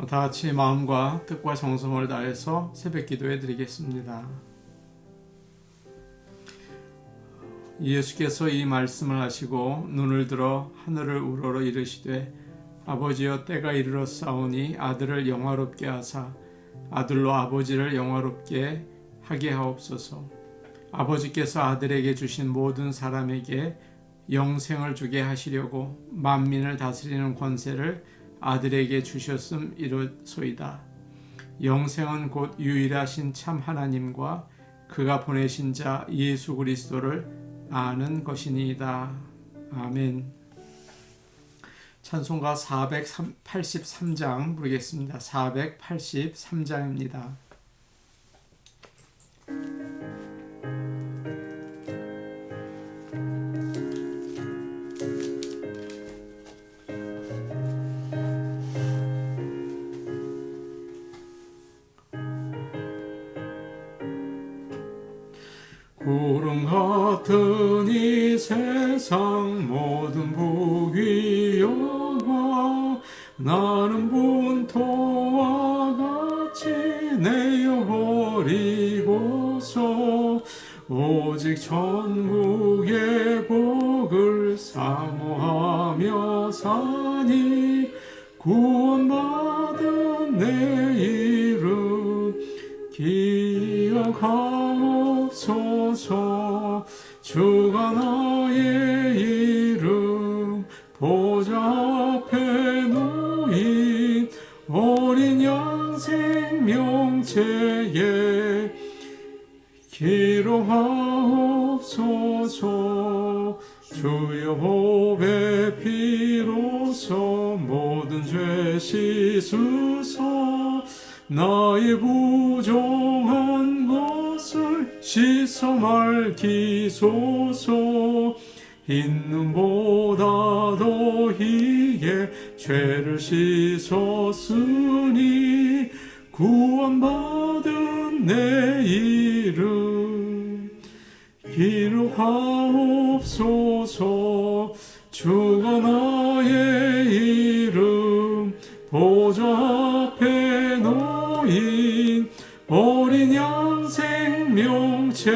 다 같이 마음과 뜻과 정성을 다해서 새벽 기도해 드리겠습니다. 예수께서 이 말씀을 하시고 눈을 들어 하늘을 우러러 이르시되 아버지여 때가 이르렀사오니 아들을 영화롭게 하사 아들로 아버지를 영화롭게 하게 하옵소서. 아버지께서 아들에게 주신 모든 사람에게 영생을 주게 하시려고 만민을 다스리는 권세를 아들에게 주셨음 이렇소이다. 영생은 곧 유일하신 참 하나님과 그가 보내신 자 예수 그리스도를 아는 것이니이다. 아멘. 찬송가 483장 부르겠습니다. 483장입니다. 구름 같은 이 세상 모든 부귀영화 나는 분토와 같이 내어버리고서 오직 천국의 복을 사모하며 사니 구원받은 내 이름 기억하옵소서. 주가 나의 이름 보좌 앞에 놓인 어린 양 생명체에 기록하옵소서. 주여 보배 피로써 모든 죄 씻으소. 나의 부정한 것을 씻어 말기소서. 흰 눈보다 더 희게 죄를 씻었으니 구원받은 내 이름 기록하옵소서. 주가 나의 이름 보좌 앞에 놓인 어린 양 생명체에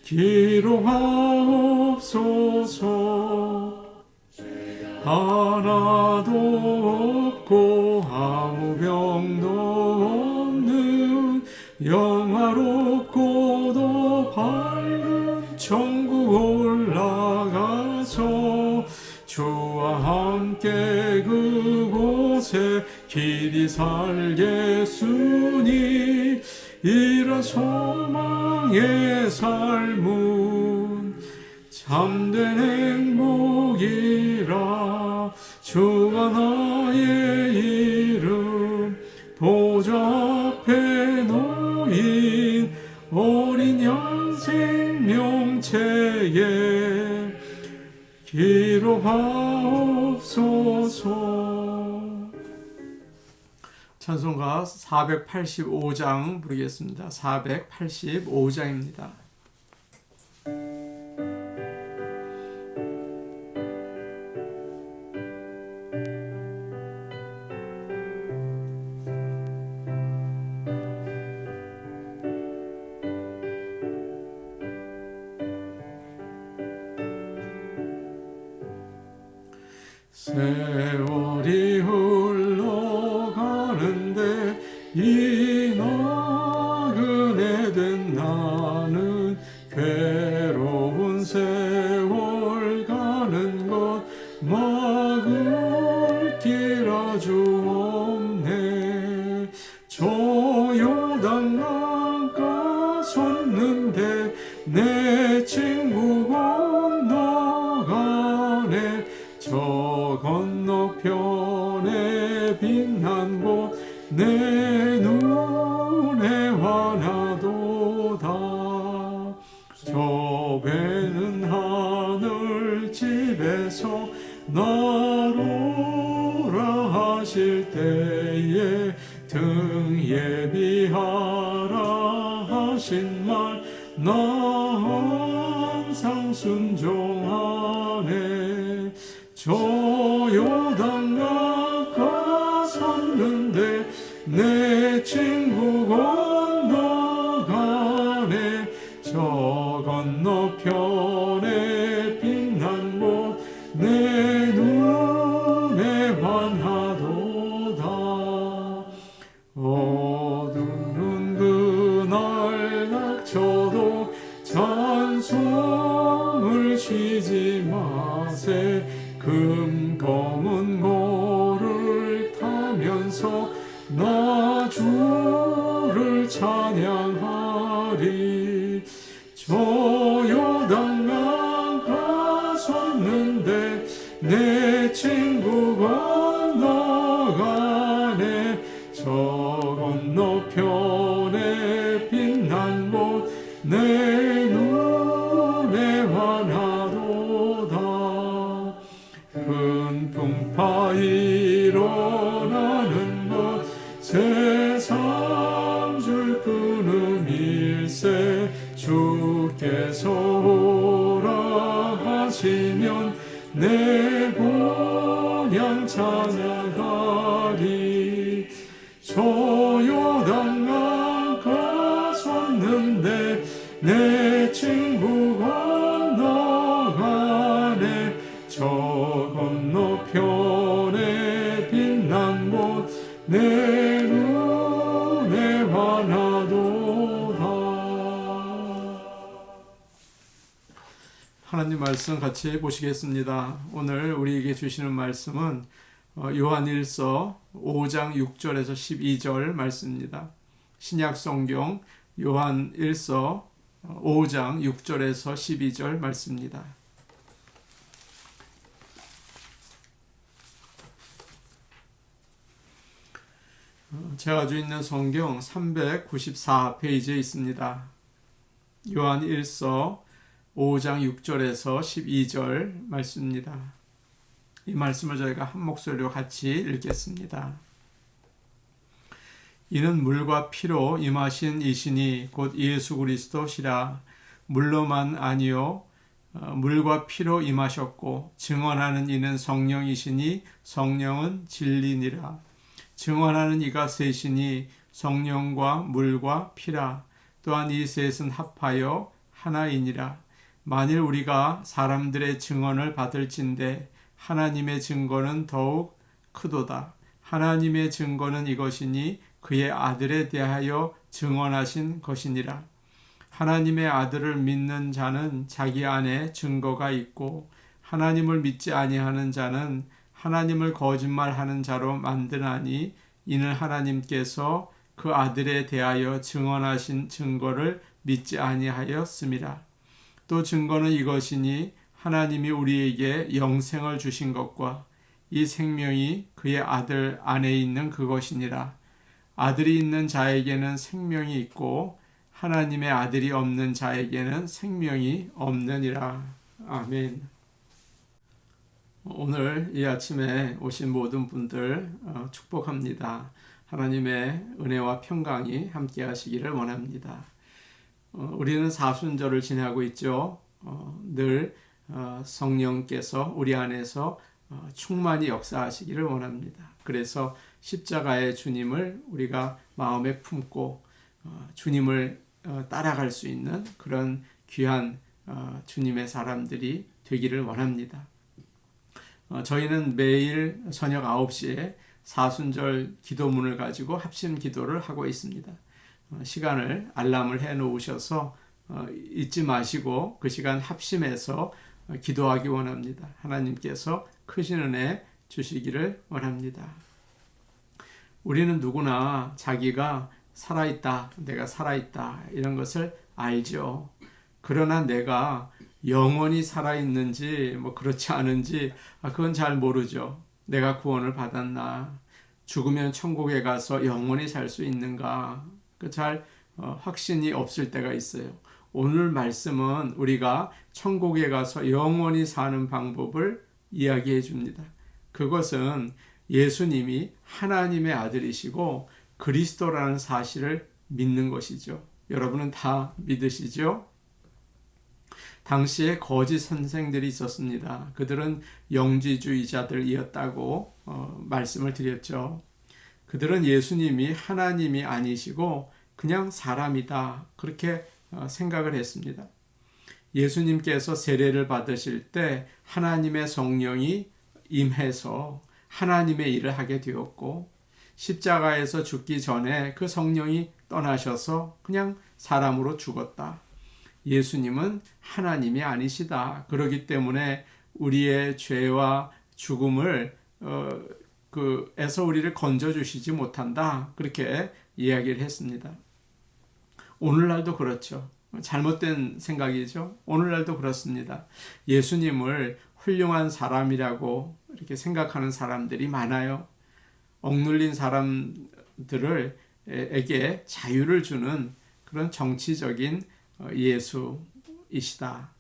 기록하옵소서. 하나도 없고 아무 병도 없는 영화롭고도 밝은 천국 올라가서 주와 함께 그곳에 길이 살겠으니 이런 소망의 삶은 참된 행복이라. 주가 나의 이름 보좌 앞에 놓인 어린 양 생명체에 기록하옵소서. 찬송가 485장 부르겠습니다. 485장입니다. 세월이 흘러가는데 이 나그네 된 나는 괴로운 세월 가는 것 막을 길 아주 없네. 저 요단강가 섰는데 내 친구 건너가네. 저 건너편에 빛난 곳 내 눈에 환하도다. 저 배는 하늘 집에서 나로라 하실 때에 등 예비하라 하신 말 나 항상 순종하네. 저 요단 가까이 내 친구 건너가네 저 건너편에 빛난 곳 내 눈에 환하도다. 어두운 그날 닥쳐도 찬송을 쉬지 마세. 금검은 고를 타면서 나 주를 찬양하리. 저 요단강 섰는데 내 친구 건너가네 저 건너편에 빛난 곳 내 눈에 환하도다. 큰 풍파 일어나는 곳 세상 줄 끊음 일세 주께서 오라 하시면 내 본향 찬양하리. 저 요단강 가섰는데 내 친구 건너가네 저 건너편에 빛난 곳 내 눈에 환하도다. 하나님 말씀 같이 보시겠습니다. 오늘 우리에게 주시는 말씀은 요한일서 5장 6절에서 12절 말씀입니다. 신약 성경 요한일서 5장 6절에서 12절 말씀입니다. 제가 가지고 있는 성경 394페이지에 있습니다. 요한일서 5장 6절에서 12절 말씀입니다. 이 말씀을 저희가 한 목소리로 같이 읽겠습니다. 이는 물과 피로 임하신 이시니 곧 예수 그리스도시라. 물로만 아니요 물과 피로 임하셨고 증언하는 이는 성령이시니 성령은 진리니라. 증언하는 이가 셋이니 성령과 물과 피라. 또한 이 셋은 합하여 하나이니라. 만일 우리가 사람들의 증언을 받을진대 하나님의 증거는 더욱 크도다. 하나님의 증거는 이것이니 그의 아들에 대하여 증언하신 것이니라. 하나님의 아들을 믿는 자는 자기 안에 증거가 있고 하나님을 믿지 아니하는 자는 하나님을 거짓말하는 자로 만드나니 이는 하나님께서 그 아들에 대하여 증언하신 증거를 믿지 아니하였음이라. 또 증거는 이것이니 하나님이 우리에게 영생을 주신 것과 이 생명이 그의 아들 안에 있는 그것이니라. 아들이 있는 자에게는 생명이 있고 하나님의 아들이 없는 자에게는 생명이 없느니라. 아멘. 오늘 이 아침에 오신 모든 분들 축복합니다. 하나님의 은혜와 평강이 함께 하시기를 원합니다. 우리는 사순절을 지나고 있죠. 늘 성령께서 우리 안에서 충만히 역사하시기를 원합니다. 그래서 십자가의 주님을 우리가 마음에 품고 주님을 따라갈 수 있는 그런 귀한 주님의 사람들이 되기를 원합니다. 저희는 매일 저녁 9시에 사순절 기도문을 가지고 합심 기도를 하고 있습니다. 시간을 알람을 해 놓으셔서 잊지 마시고 그 시간 합심해서 기도하기 원합니다. 하나님께서 크신 은혜 주시기를 원합니다. 우리는 누구나 자기가 살아있다, 내가 살아있다 이런 것을 알죠. 그러나 내가 영원히 살아있는지 그렇지 않은지 그건 잘 모르죠. 내가 구원을 받았나, 죽으면 천국에 가서 영원히 살 수 있는가 잘 확신이 없을 때가 있어요. 오늘 말씀은 우리가 천국에 가서 영원히 사는 방법을 이야기해 줍니다. 그것은 예수님이 하나님의 아들이시고 그리스도라는 사실을 믿는 것이죠. 여러분은 다 믿으시죠? 당시에 거짓 선생들이 있었습니다. 그들은 영지주의자들이었다고 말씀을 드렸죠. 그들은 예수님이 하나님이 아니시고 그냥 사람이다, 그렇게 생각을 했습니다. 예수님께서 세례를 받으실 때 하나님의 성령이 임해서 하나님의 일을 하게 되었고, 십자가에서 죽기 전에 그 성령이 떠나셔서 그냥 사람으로 죽었다. 예수님은 하나님이 아니시다. 그렇기 때문에 우리의 죄와 죽음을 에서 우리를 건져주시지 못한다, 그렇게 이야기를 했습니다. 오늘날도 그렇죠. 잘못된 생각이죠. 오늘날도 그렇습니다. 예수님을 훌륭한 사람이라고 이렇게 생각하는 사람들이 많아요. 억눌린 사람들에게 자유를 주는 그런 정치적인 예수이시다.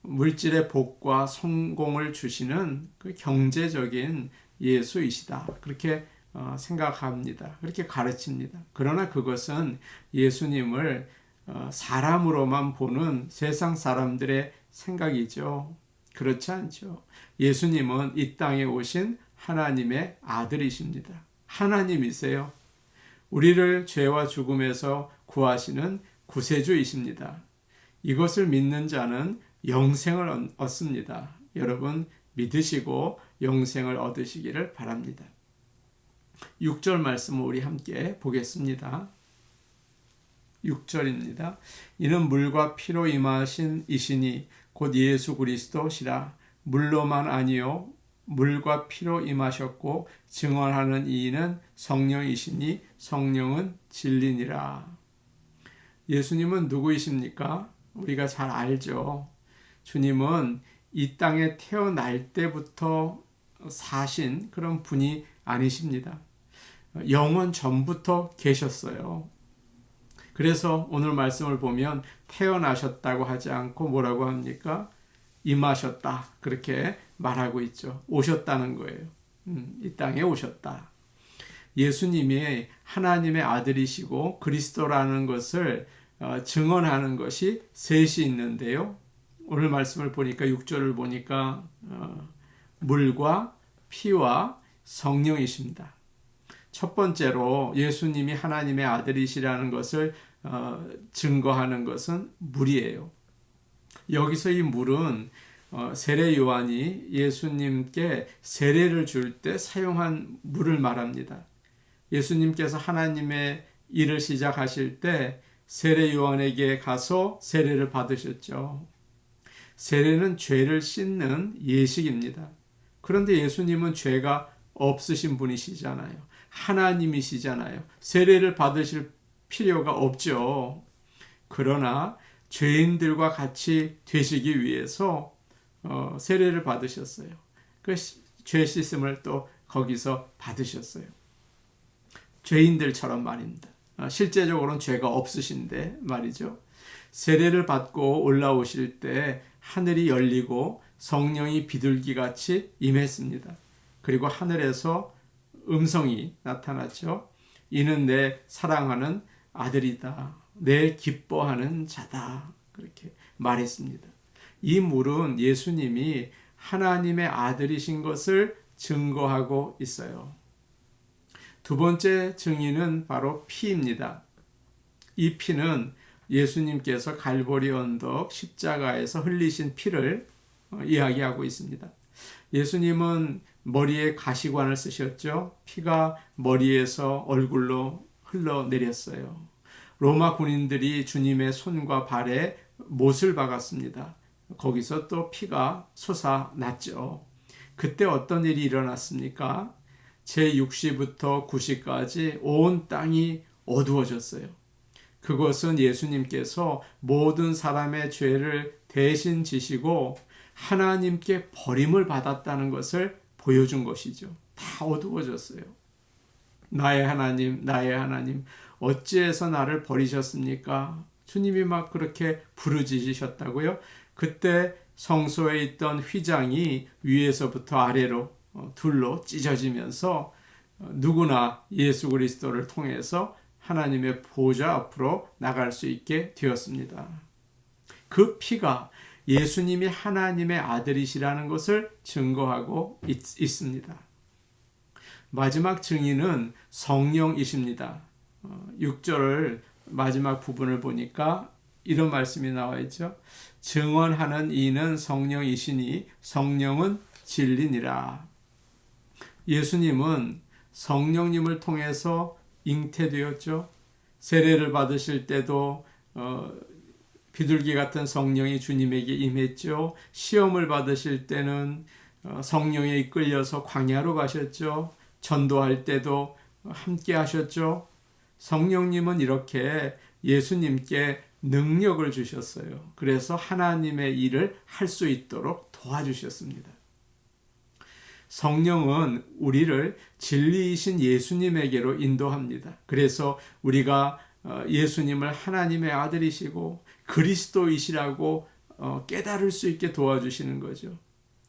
물질의 복과 성공을 주시는 그 경제적인 예수이시다, 그렇게 생각합니다. 그렇게 가르칩니다. 그러나 그것은 예수님을 사람으로만 보는 세상 사람들의 생각이죠. 그렇지 않죠. 예수님은 이 땅에 오신 하나님의 아들이십니다. 하나님이세요. 우리를 죄와 죽음에서 구하시는 구세주이십니다. 이것을 믿는 자는 영생을 얻습니다. 여러분, 믿으시고 영생을 얻으시기를 바랍니다. 6절 말씀을 우리 함께 보겠습니다. 6절입니다. 이는 물과 피로 임하신 이시니 곧 예수 그리스도시라. 물로만 아니요 물과 피로 임하셨고 증언하는 이는 성령이시니 성령은 진리니라. 예수님은 누구이십니까? 우리가 잘 알죠. 주님은 이 땅에 태어날 때부터 사신 그런 분이 아니십니다. 영원 전부터 계셨어요. 그래서 오늘 말씀을 보면 태어나셨다고 하지 않고 뭐라고 합니까? 임하셨다, 그렇게 말하고 있죠. 오셨다는 거예요. 이 땅에 오셨다. 예수님이 하나님의 아들이시고 그리스도라는 것을 증언하는 것이 셋이 있는데요. 오늘 말씀을 보니까 6절을 보니까 물과 피와 성령이십니다. 첫 번째로 예수님이 하나님의 아들이시라는 것을 증거하는 것은 물이에요. 여기서 이 물은 세례 요한이 예수님께 세례를 줄 때 사용한 물을 말합니다. 예수님께서 하나님의 일을 시작하실 때 세례 요한에게 가서 세례를 받으셨죠. 세례는 죄를 씻는 예식입니다. 그런데 예수님은 죄가 없으신 분이시잖아요. 하나님이시잖아요. 세례를 받으실 필요가 없죠. 그러나 죄인들과 같이 되시기 위해서 세례를 받으셨어요. 그 죄 씻음을 또 거기서 받으셨어요. 죄인들처럼 말입니다. 실제적으로는 죄가 없으신데 말이죠. 세례를 받고 올라오실 때 하늘이 열리고 성령이 비둘기같이 임했습니다. 그리고 하늘에서 음성이 나타났죠. 이는 내 사랑하는 아들이다. 내 기뻐하는 자다. 그렇게 말했습니다. 이 물은 예수님이 하나님의 아들이신 것을 증거하고 있어요. 두 번째 증인은 바로 피입니다. 이 피는 예수님께서 갈보리 언덕 십자가에서 흘리신 피를 이야기하고 있습니다. 예수님은 머리에 가시관을 쓰셨죠. 피가 머리에서 얼굴로 흘러내렸어요. 로마 군인들이 주님의 손과 발에 못을 박았습니다. 거기서 또 피가 솟아났죠. 그때 어떤 일이 일어났습니까? 제6시부터 9시까지 온 땅이 어두워졌어요. 그것은 예수님께서 모든 사람의 죄를 대신 지시고 하나님께 버림을 받았다는 것을 보여준 것이죠. 다 어두워졌어요. 나의 하나님, 나의 하나님, 어찌해서 나를 버리셨습니까? 주님이 막 그렇게 부르짖으셨다고요. 그때 성소에 있던 휘장이 위에서부터 아래로 둘로 찢어지면서 누구나 예수 그리스도를 통해서 하나님의 보좌 앞으로 나갈 수 있게 되었습니다. 그 피가 예수님이 하나님의 아들이시라는 것을 증거하고 있습니다. 마지막 증인은 성령이십니다. 6절 마지막 부분을 보니까 이런 말씀이 나와 있죠. 증언하는 이는 성령이시니 성령은 진리니라. 예수님은 성령님을 통해서 잉태되었죠. 세례를 받으실 때도 비둘기 같은 성령이 주님에게 임했죠. 시험을 받으실 때는 성령에 이끌려서 광야로 가셨죠. 전도할 때도 함께 하셨죠. 성령님은 이렇게 예수님께 능력을 주셨어요. 그래서 하나님의 일을 할 수 있도록 도와주셨습니다. 성령은 우리를 진리이신 예수님에게로 인도합니다. 그래서 우리가 예수님을 하나님의 아들이시고 그리스도이시라고 깨달을 수 있게 도와주시는 거죠.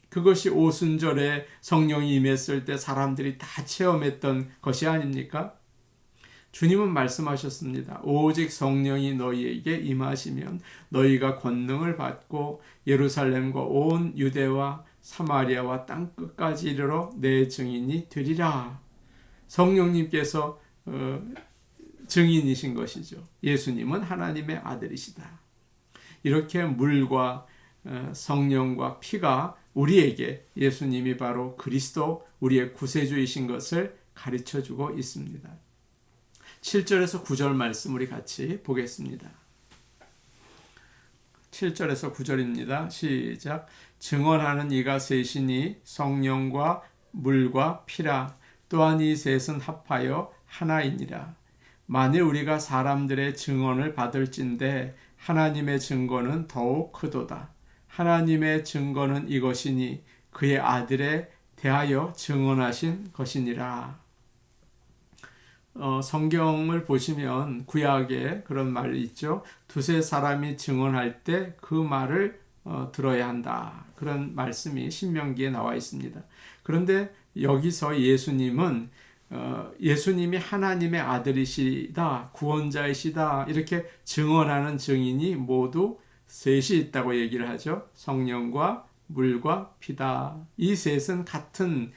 그것이 오순절에 성령이 임했을 때 사람들이 다 체험했던 것이 아닙니까? 주님은 말씀하셨습니다. 오직 성령이 너희에게 임하시면 너희가 권능을 받고 예루살렘과 온 유대와 사마리아와 땅끝까지 이르러 내 증인이 되리라. 성령님께서 증인이신 것이죠. 예수님은 하나님의 아들이시다. 이렇게 물과 성령과 피가 우리에게 예수님이 바로 그리스도 우리의 구세주이신 것을 가르쳐주고 있습니다. 7절에서 9절 말씀 우리 같이 보겠습니다. 7절에서 9절입니다. 시작. 증언하는 이가 셋이니 성령과 물과 피라. 또한 이 셋은 합하여 하나이니라. 만일 우리가 사람들의 증언을 받을진대 하나님의 증거는 더욱 크도다. 하나님의 증거는 이것이니 그의 아들에 대하여 증언하신 것이니라. 성경을 보시면 구약에 그런 말이 있죠. 두세 사람이 증언할 때 그 말을 들어야 한다. 그런 말씀이 신명기에 나와 있습니다. 그런데 여기서 예수님은 예수님이 하나님의 아들이시다, 구원자이시다 이렇게 증언하는 증인이 모두 셋이 있다고 얘기를 하죠. 성령과 물과 피다. 이 셋은 같은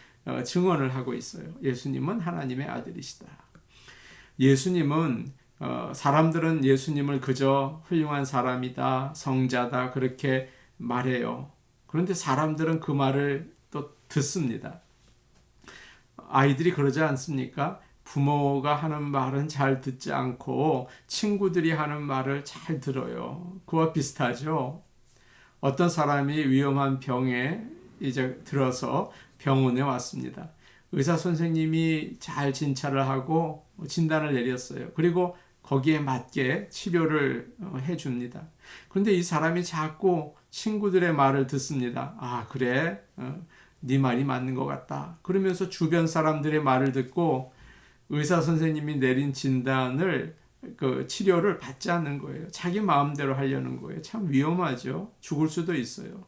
증언을 하고 있어요. 예수님은 하나님의 아들이시다. 예수님은 사람들은 예수님을 그저 훌륭한 사람이다, 성자다 그렇게 말해요. 그런데 사람들은 그 말을 또 듣습니다. 아이들이 그러지 않습니까? 부모가 하는 말은 잘 듣지 않고 친구들이 하는 말을 잘 들어요. 그와 비슷하죠. 어떤 사람이 위험한 병에 이제 들어서 병원에 왔습니다. 의사 선생님이 잘 진찰을 하고 진단을 내렸어요. 그리고 거기에 맞게 치료를 해줍니다. 그런데 이 사람이 자꾸 친구들의 말을 듣습니다. 아, 그래? 네 말이 맞는 것 같다. 그러면서 주변 사람들의 말을 듣고 의사 선생님이 내린 진단을 치료를 받지 않는 거예요. 자기 마음대로 하려는 거예요. 참 위험하죠. 죽을 수도 있어요.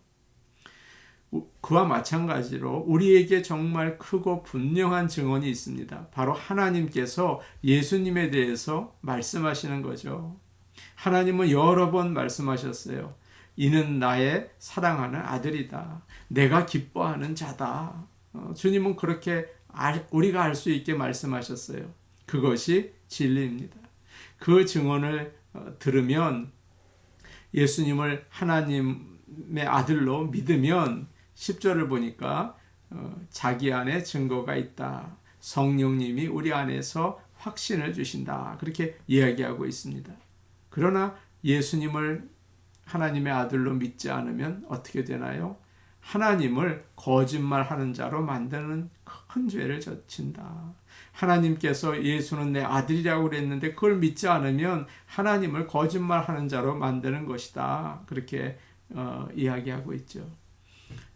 그와 마찬가지로 우리에게 정말 크고 분명한 증언이 있습니다. 바로 하나님께서 예수님에 대해서 말씀하시는 거죠. 하나님은 여러 번 말씀하셨어요. 이는 나의 사랑하는 아들이다. 내가 기뻐하는 자다. 주님은 그렇게 우리가 알 수 있게 말씀하셨어요. 그것이 진리입니다. 그 증언을 들으면 예수님을 하나님의 아들로 믿으면 10절을 보니까 자기 안에 증거가 있다. 성령님이 우리 안에서 확신을 주신다. 그렇게 이야기하고 있습니다. 그러나 예수님을 하나님의 아들로 믿지 않으면 어떻게 되나요? 하나님을 거짓말하는 자로 만드는 큰 죄를 졌친다. 하나님께서 예수는 내 아들이라고 그랬는데 그걸 믿지 않으면 하나님을 거짓말하는 자로 만드는 것이다. 그렇게 이야기하고 있죠.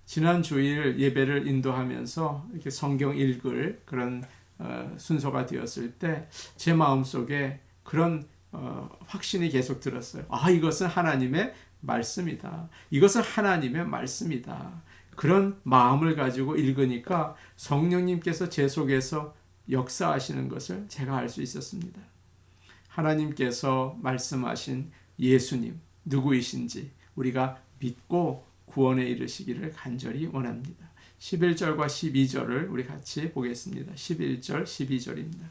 지난 주일 예배를 인도하면서 이렇게 성경 읽을 그런 순서가 되었을 때 제 마음속에 그런 확신이 계속 들었어요. 아, 이것은 하나님의 말씀이다. 이것은 하나님의 말씀이다. 그런 마음을 가지고 읽으니까 성령님께서 제 속에서 역사하시는 것을 제가 알 수 있었습니다. 하나님께서 말씀하신 예수님 누구이신지 우리가 믿고 구원에 이르시기를 간절히 원합니다. 11절과 12절을 우리 같이 보겠습니다. 11절, 12절입니다.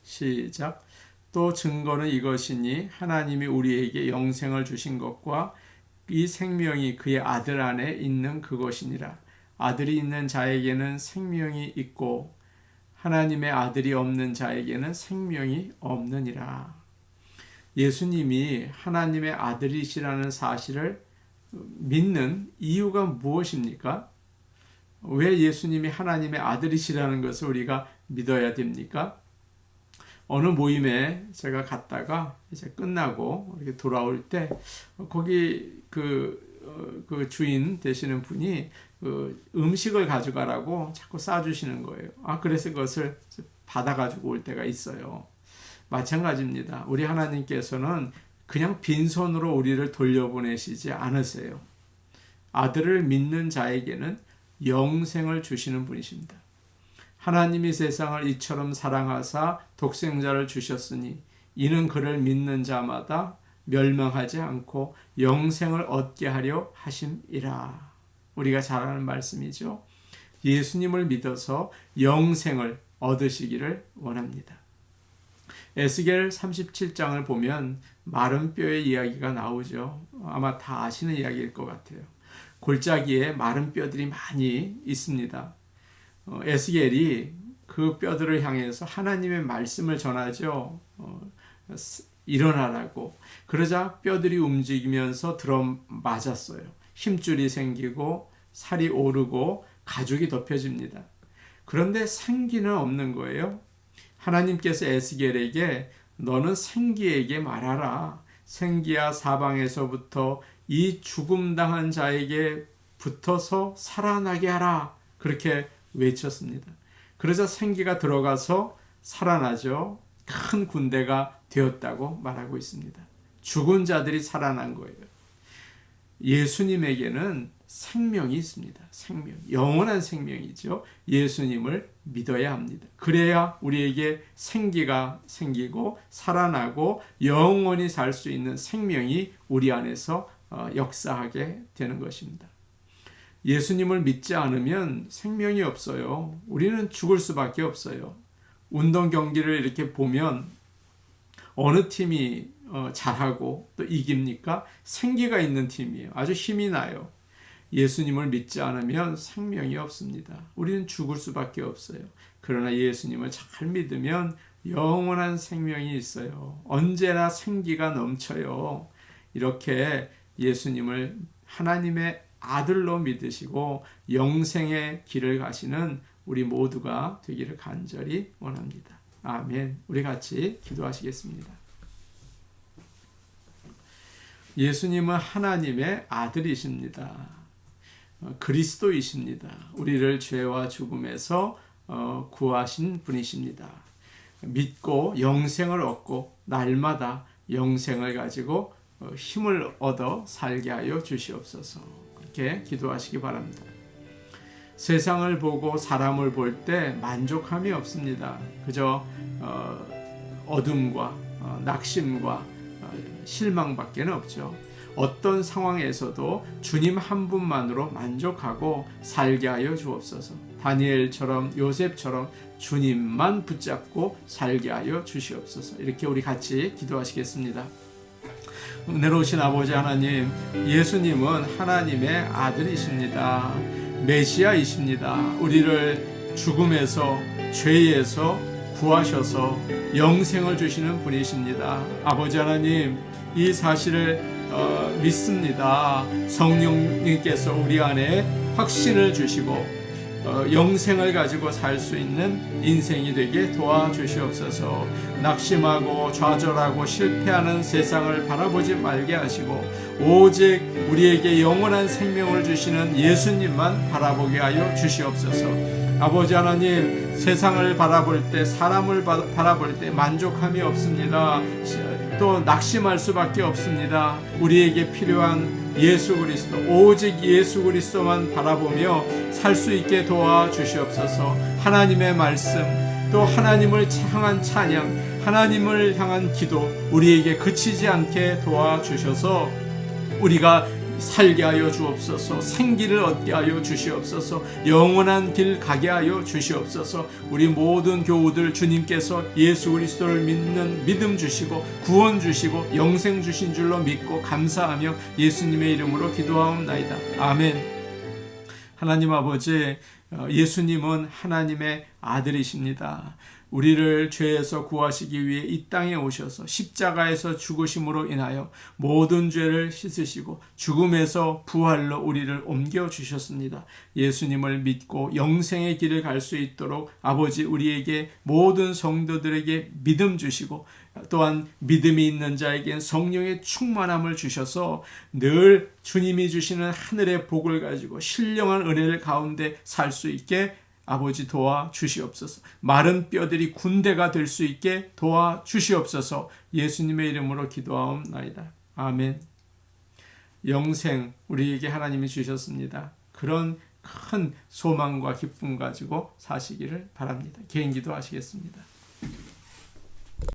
시작. 또 증거는 이것이니 하나님이 우리에게 영생을 주신 것과 이 생명이 그의 아들 안에 있는 그것이니라. 아들이 있는 자에게는 생명이 있고 하나님의 아들이 없는 자에게는 생명이 없느니라. 예수님이 하나님의 아들이시라는 사실을 믿는 이유가 무엇입니까? 왜 예수님이 하나님의 아들이시라는 것을 우리가 믿어야 됩니까? 어느 모임에 제가 갔다가 이제 끝나고 이렇게 돌아올 때 거기 그 주인 되시는 분이 그 음식을 가져가라고 자꾸 싸주시는 거예요. 그래서 그것을 받아가지고 올 때가 있어요. 마찬가지입니다. 우리 하나님께서는 그냥 빈손으로 우리를 돌려보내시지 않으세요. 아들을 믿는 자에게는 영생을 주시는 분이십니다. 하나님이 세상을 이처럼 사랑하사 독생자를 주셨으니 이는 그를 믿는 자마다 멸망하지 않고 영생을 얻게 하려 하심이라. 우리가 잘 아는 말씀이죠. 예수님을 믿어서 영생을 얻으시기를 원합니다. 에스겔 37장을 보면 마른 뼈의 이야기가 나오죠. 아마 다 아시는 이야기일 것 같아요. 골짜기에 마른 뼈들이 많이 있습니다. 에스겔이 그 뼈들을 향해서 하나님의 말씀을 전하죠. 일어나라고. 그러자 뼈들이 움직이면서 들어맞았어요. 힘줄이 생기고 살이 오르고 가죽이 덮여집니다. 그런데 생기는 없는 거예요. 하나님께서 에스겔에게 너는 생기에게 말하라. 생기야 사방에서부터 이 죽음당한 자에게 붙어서 살아나게 하라. 그렇게 외쳤습니다. 그러자 생기가 들어가서 살아나죠. 큰 군대가 되었다고 말하고 있습니다. 죽은 자들이 살아난 거예요. 예수님에게는 생명이 있습니다. 생명, 영원한 생명이죠. 예수님을 믿어야 합니다. 그래야 우리에게 생기가 생기고 살아나고 영원히 살 수 있는 생명이 우리 안에서 역사하게 되는 것입니다. 예수님을 믿지 않으면 생명이 없어요. 우리는 죽을 수밖에 없어요. 운동 경기를 이렇게 보면 어느 팀이 잘하고 또 이깁니까? 생기가 있는 팀이에요. 아주 힘이 나요. 예수님을 믿지 않으면 생명이 없습니다. 우리는 죽을 수밖에 없어요. 그러나 예수님을 잘 믿으면 영원한 생명이 있어요. 언제나 생기가 넘쳐요. 이렇게 예수님을 하나님의 아들로 믿으시고 영생의 길을 가시는 우리 모두가 되기를 간절히 원합니다. 아멘. 우리 같이 기도하시겠습니다. 예수님은 하나님의 아들이십니다. 그리스도이십니다. 우리를 죄와 죽음에서 구하신 분이십니다. 믿고 영생을 얻고 날마다 영생을 가지고 힘을 얻어 살게 하여 주시옵소서. 그렇게 기도하시기 바랍니다. 세상을 보고 사람을 볼 때 만족함이 없습니다. 그저 어둠과 낙심과 실망밖에 없죠. 어떤 상황에서도 주님 한 분만으로 만족하고 살게 하여 주옵소서. 다니엘처럼 요셉처럼 주님만 붙잡고 살게 하여 주시옵소서. 이렇게 우리 같이 기도하시겠습니다. 은혜로우신 아버지 하나님, 예수님은 하나님의 아들이십니다. 메시아이십니다. 우리를 죽음에서 죄에서 구하셔서 영생을 주시는 분이십니다. 아버지 하나님, 이 사실을 믿습니다. 성령님께서 우리 안에 확신을 주시고 영생을 가지고 살 수 있는 인생이 되게 도와주시옵소서. 낙심하고 좌절하고 실패하는 세상을 바라보지 말게 하시고 오직 우리에게 영원한 생명을 주시는 예수님만 바라보게 하여 주시옵소서. 아버지 하나님, 세상을 바라볼 때, 사람을 바라볼 때 만족함이 없습니다. 또 낙심할 수밖에 없습니다. 우리에게 필요한 예수 그리스도, 오직 예수 그리스도만 바라보며 살 수 있게 도와주시옵소서. 하나님의 말씀, 또 하나님을 향한 찬양, 하나님을 향한 기도 우리에게 그치지 않게 도와주셔서 우리가 살게 하여 주옵소서. 생기를 얻게 하여 주시옵소서. 영원한 길 가게 하여 주시옵소서. 우리 모든 교우들 주님께서 예수 그리스도를 믿는 믿음 주시고 구원 주시고 영생 주신 줄로 믿고 감사하며 예수님의 이름으로 기도하옵나이다. 아멘. 하나님 아버지, 예수님은 하나님의 아들이십니다. 우리를 죄에서 구하시기 위해 이 땅에 오셔서 십자가에서 죽으심으로 인하여 모든 죄를 씻으시고 죽음에서 부활로 우리를 옮겨주셨습니다. 예수님을 믿고 영생의 길을 갈 수 있도록 아버지 우리에게 모든 성도들에게 믿음 주시고 또한 믿음이 있는 자에겐 성령의 충만함을 주셔서 늘 주님이 주시는 하늘의 복을 가지고 신령한 은혜를 가운데 살 수 있게 아버지 도와 주시옵소서. 마른 뼈들이 군대가 될 수 있게 도와 주시옵소서. 예수님의 이름으로 기도하옵나이다. 아멘. 영생 우리에게 하나님이 주셨습니다. 그런 큰 소망과 기쁨 가지고 사시기를 바랍니다. 개인 기도하시겠습니다.